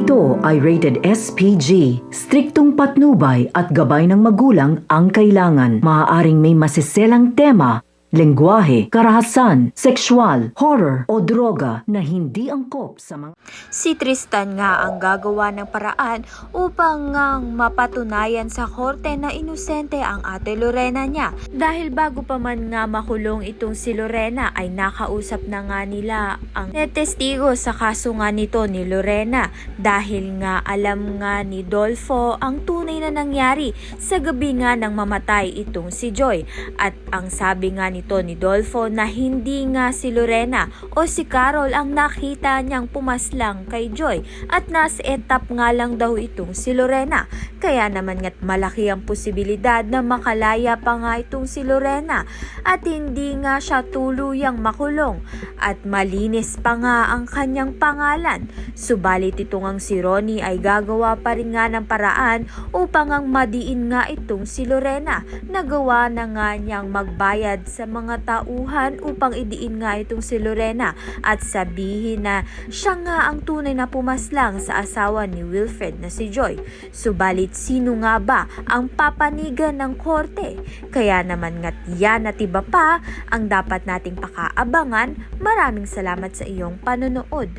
Ito ay rated SPG. Striktong patnubay at gabay ng magulang ang kailangan. Maaaring may masiselang tema, lengguwahe, karahasan, sexual, horror o droga na hindi angkop sa mga... Si Tristan nga ang gagawa ng paraan upang mapatunayan sa korte na inosente ang ate Lorena niya. Dahil bago pa man nga makulong itong si Lorena ay nakausap na nga nila ang testigo sa kaso nga nito ni Lorena. Dahil nga alam nga ni Dolfo ang tunay na nangyari sa gabi nga nang mamatay itong si Joy. At ang sabi nga nito ni Dolfo na hindi nga si Lorena o si Carol ang nakita niyang pumaslang kay Joy at nasa etap nga lang daw itong si Lorena. Kaya naman nga't malaki ang posibilidad na makalaya pa nga itong si Lorena at hindi nga siya tuluyang makulong at malinis pa nga ang kanyang pangalan. Subalit itong ang si Ronnie ay gagawa pa rin nga ng paraan upang ang madiin nga itong si Lorena. Nagawa na nga niyang magbayad sa mga tauhan upang idiin nga itong si Lorena at sabihin na siya nga ang tunay na pumaslang sa asawa ni Wilfred na si Joy. Subalit sino nga ba ang papanigan ng korte? Kaya naman nga't yan at iba pa ang dapat nating pakaabangan. Maraming salamat sa iyong panonood.